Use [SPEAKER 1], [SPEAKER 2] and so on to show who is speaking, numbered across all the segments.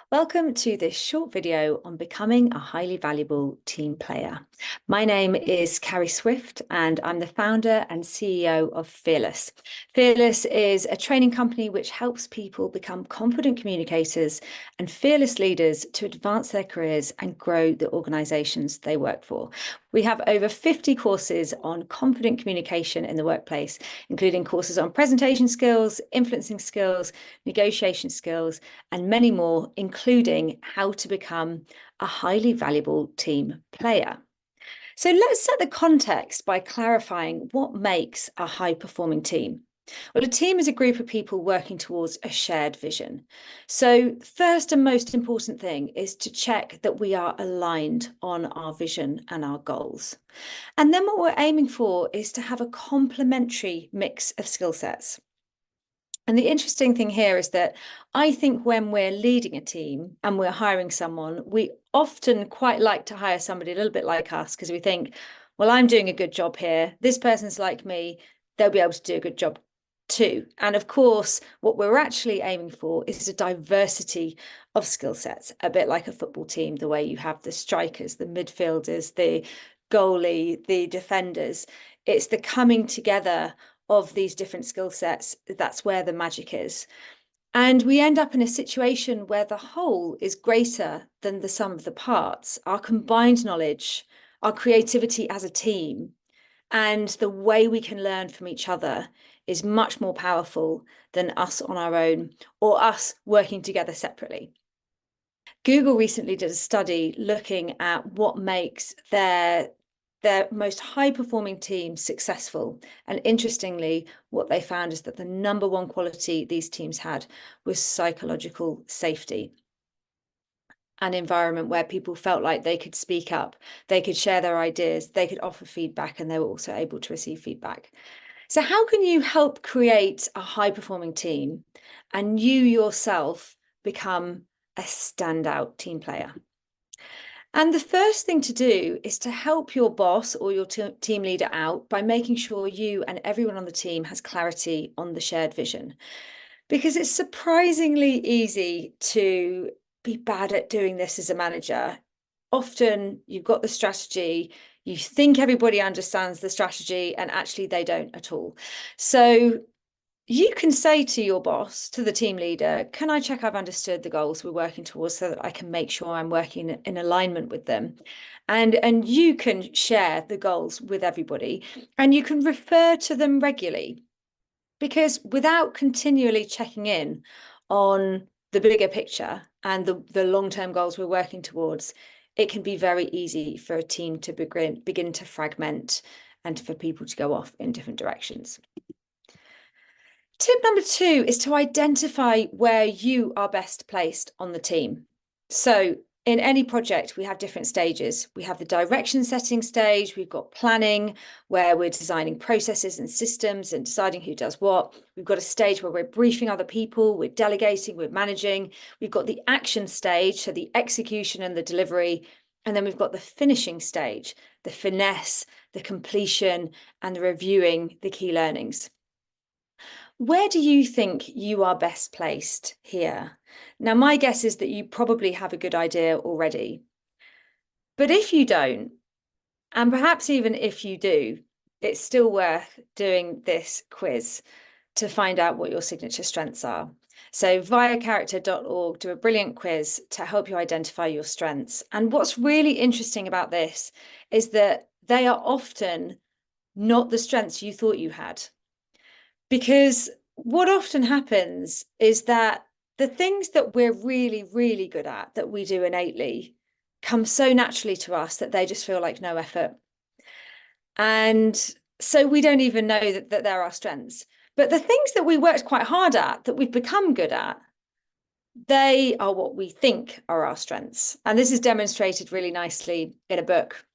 [SPEAKER 1] Welcome to this short video on becoming a highly valuable team player. My name is Carrie Swift and I'm the founder and CEO of Fearless. Fearless is a training company which helps people become confident communicators and fearless leaders to advance their careers and grow the organizations they work for. We have over 50 courses on confident communication in the workplace, including courses on presentation skills, influencing skills, negotiation skills, and many more, including how to become a highly valuable team player. So let's set the context by clarifying what makes a high-performing team. Well, a team is a group of people working towards a shared vision. So first and most important thing is to check that we are aligned on our vision and our goals. And then what we're aiming for is to have a complementary mix of skill sets. And the interesting thing here is that I think when we're leading a team and we're hiring someone, we often quite like to hire somebody a little bit like us because we think, well, I'm doing a good job here. This person's like me. They'll be able to do a good job too. And of course, what we're actually aiming for is a diversity of skill sets, a bit like a football team, the way you have the strikers, the midfielders, the goalie, the defenders. It's the coming together of these different skill sets. That's where the magic is. And we end up in a situation where the whole is greater than the sum of the parts. Our combined knowledge, our creativity as a team, and the way we can learn from each other is much more powerful than us on our own or us working together separately. Google recently did a study looking at what makes their most high-performing teams successful. And interestingly, what they found is that the number one quality these teams had was psychological safety. An environment where people felt like they could speak up, they could share their ideas, they could offer feedback, and they were also able to receive feedback. So how can you help create a high-performing team and you yourself become a standout team player? And the first thing to do is to help your boss or your team leader out by making sure you and everyone on the team has clarity on the shared vision. Because it's surprisingly easy to be bad at doing this as a manager. Often you've got the strategy, you think everybody understands the strategy, and actually they don't at all. So you can say to your boss, to the team leader, can I check I've understood the goals we're working towards so that I can make sure I'm working in alignment with them? And you can share the goals with everybody and you can refer to them regularly, because without continually checking in on the bigger picture and the long-term goals we're working towards, it can be very easy for a team to begin to fragment and for people to go off in different directions. Tip number 2 is to identify where you are best placed on the team. So in any project, we have different stages. We have the direction setting stage. We've got planning, where we're designing processes and systems and deciding who does what. We've got a stage where we're briefing other people, we're delegating, we're managing. We've got the action stage, so the execution and the delivery. And then we've got the finishing stage, the finesse, the completion, and the reviewing the key learnings. Where do you think you are best placed here? Now, my guess is that you probably have a good idea already. But if you don't, and perhaps even if you do, it's still worth doing this quiz to find out what your signature strengths are. So via character.org, do a brilliant quiz to help you identify your strengths. And what's really interesting about this is that they are often not the strengths you thought you had. Because what often happens is that the things that we're really, really good at, that we do innately, come so naturally to us that they just feel like no effort. And so we don't even know that they're our strengths. But the things that we worked quite hard at, that we've become good at, they are what we think are our strengths. And this is demonstrated really nicely in a book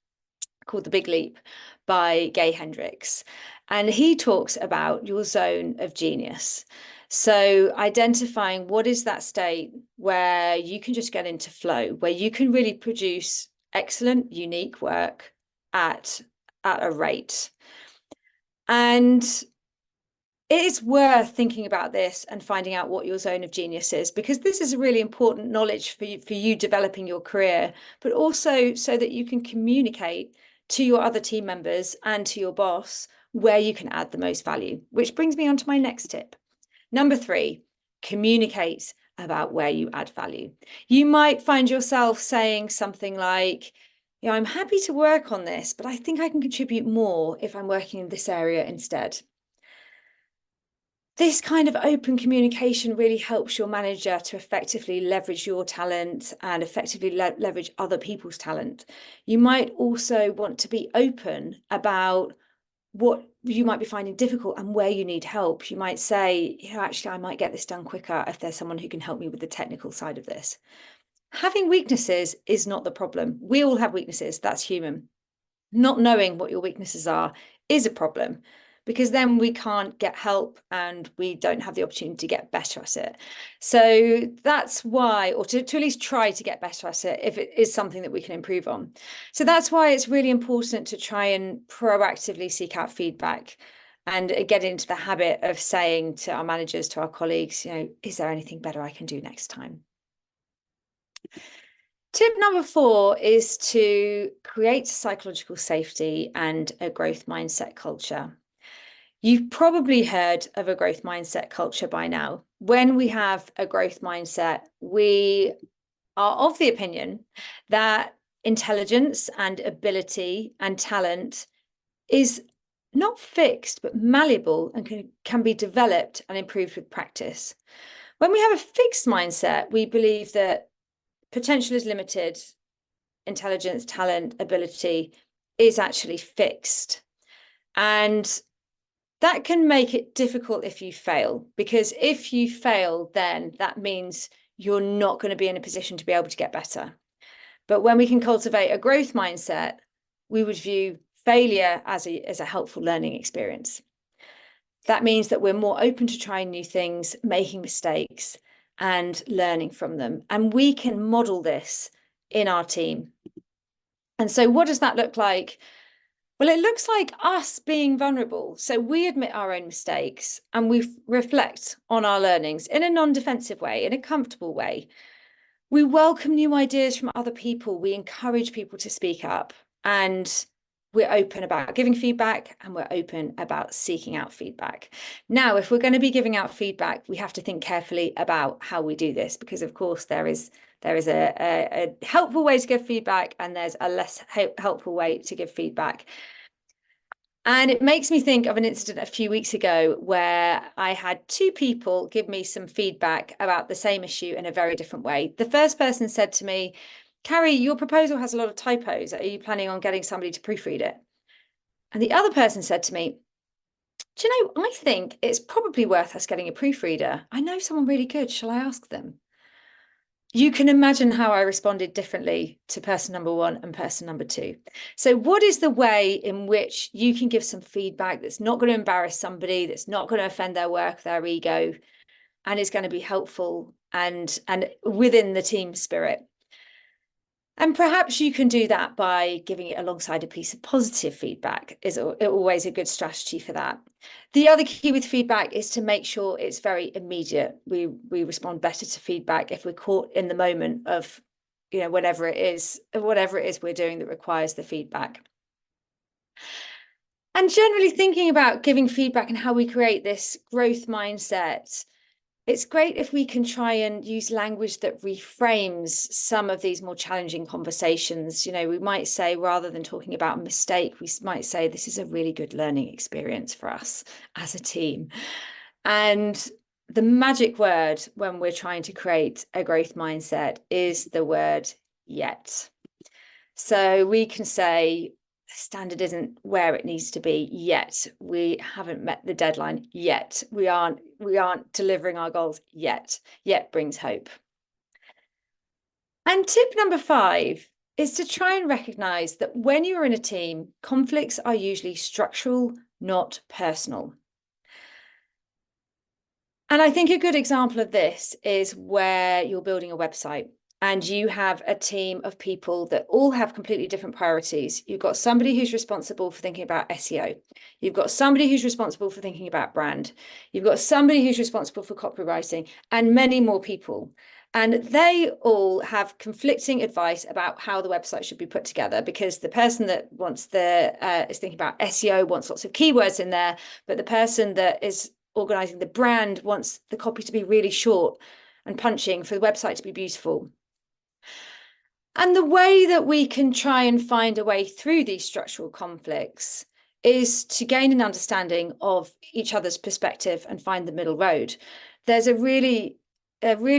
[SPEAKER 1] called The Big Leap by Gay Hendricks. And he talks about your zone of genius. So identifying what is that state where you can just get into flow, where you can really produce excellent, unique work at a rate. And it is worth thinking about this and finding out what your zone of genius is, because this is a really important knowledge for you developing your career, but also so that you can communicate to your other team members and to your boss where you can add the most value, which brings me on to my next tip. Number 3, communicate about where you add value. You might find yourself saying something like, I'm happy to work on this, but I think I can contribute more if I'm working in this area instead. This kind of open communication really helps your manager to effectively leverage your talent and effectively leverage other people's talent. You might also want to be open about what you might be finding difficult and where you need help. You might say, actually, I might get this done quicker if there's someone who can help me with the technical side of this. Having weaknesses is not the problem. We all have weaknesses. That's human. Not knowing what your weaknesses are is a problem, because then we can't get help and we don't have the opportunity to get better at it. So that's why, or to at least try to get better at it if it is something that we can improve on. So that's why it's really important to try and proactively seek out feedback and get into the habit of saying to our managers, to our colleagues, is there anything better I can do next time? Tip number 4 is to create psychological safety and a growth mindset culture. You've probably heard of a growth mindset culture by now. When we have a growth mindset, we are of the opinion that intelligence and ability and talent is not fixed, but malleable and can be developed and improved with practice. When we have a fixed mindset, we believe that potential is limited, intelligence, talent, ability is actually fixed. And that can make it difficult if you fail, because if you fail, then that means you're not going to be in a position to be able to get better. But when we can cultivate a growth mindset, we would view failure as a helpful learning experience. That means that we're more open to trying new things, making mistakes, and learning from them. And we can model this in our team. And so what does that look like? Well, it looks like us being vulnerable. So we admit our own mistakes and we reflect on our learnings in a non-defensive way, in a comfortable way. We welcome new ideas from other people. We encourage people to speak up, and we're open about giving feedback, and we're open about seeking out feedback. Now, if we're going to be giving out feedback, we have to think carefully about how we do this, because of course there is a helpful way to give feedback and there's a less helpful way to give feedback. And it makes me think of an incident a few weeks ago where I had 2 people give me some feedback about the same issue in a very different way. The first person said to me, Carrie, your proposal has a lot of typos. Are you planning on getting somebody to proofread it? And the other person said to me, do you know, I think it's probably worth us getting a proofreader. I know someone really good. Shall I ask them? You can imagine how I responded differently to person number 1 and person number 2. So what is the way in which you can give some feedback that's not going to embarrass somebody, that's not going to offend their work, their ego, and is going to be helpful and within the team spirit? And perhaps you can do that by giving it alongside a piece of positive feedback. Is always a good strategy for that. The other key with feedback is to make sure it's very immediate. We respond better to feedback if we're caught in the moment of, whatever it is we're doing that requires the feedback. And generally thinking about giving feedback and how we create this growth mindset, it's great if we can try and use language that reframes some of these more challenging conversations. We might say, rather than talking about a mistake, we might say, this is a really good learning experience for us as a team. And the magic word when we're trying to create a growth mindset is the word yet. So we can say, standard isn't where it needs to be yet. We haven't met the deadline yet. We aren't delivering our goals yet. Yet brings hope. And tip number 5 is to try and recognize that when you're in a team, conflicts are usually structural, not personal. And I think a good example of this is where you're building a website and you have a team of people that all have completely different priorities. You've got somebody who's responsible for thinking about SEO. You've got somebody who's responsible for thinking about brand. You've got somebody who's responsible for copywriting, and many more people. And they all have conflicting advice about how the website should be put together, because the person that wants is thinking about SEO wants lots of keywords in there, but the person that is organizing the brand wants the copy to be really short and punching for the website to be beautiful. And the way that we can try and find a way through these structural conflicts is to gain an understanding of each other's perspective and find the middle road. There's a really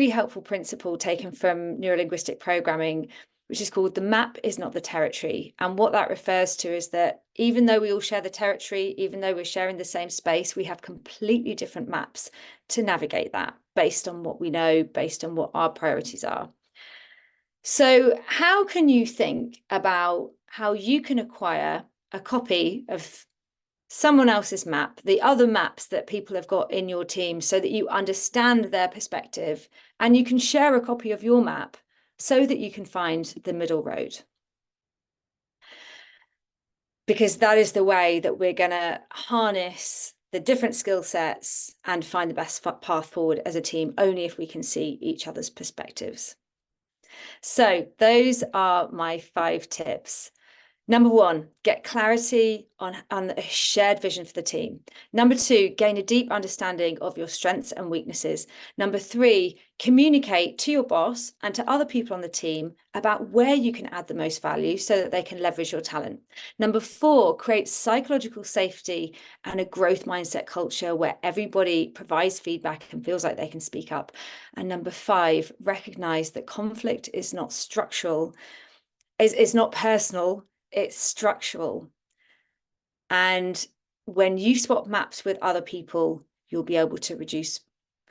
[SPEAKER 1] helpful principle taken from neurolinguistic programming, which is called the map is not the territory. And what that refers to is that even though we all share the territory, even though we're sharing the same space, we have completely different maps to navigate that based on what we know, based on what our priorities are. So how can you think about how you can acquire a copy of someone else's map, the other maps that people have got in your team, so that you understand their perspective and you can share a copy of your map so that you can find the middle road? Because that is the way that we're going to harness the different skill sets and find the best path forward as a team, only if we can see each other's perspectives. So those are my 5 tips. Number 1, get clarity on a shared vision for the team. Number 2, gain a deep understanding of your strengths and weaknesses. Number 3, communicate to your boss and to other people on the team about where you can add the most value so that they can leverage your talent. Number 4, create psychological safety and a growth mindset culture where everybody provides feedback and feels like they can speak up. And number 5, recognize that conflict is not structural, it's not personal, it's structural. And when you swap maps with other people, you'll be able to reduce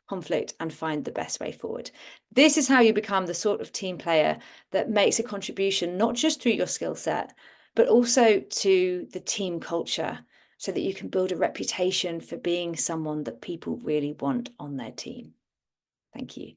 [SPEAKER 1] conflict and find the best way forward. This is how you become the sort of team player that makes a contribution, not just through your skill set, but also to the team culture, so that you can build a reputation for being someone that people really want on their team. Thank you.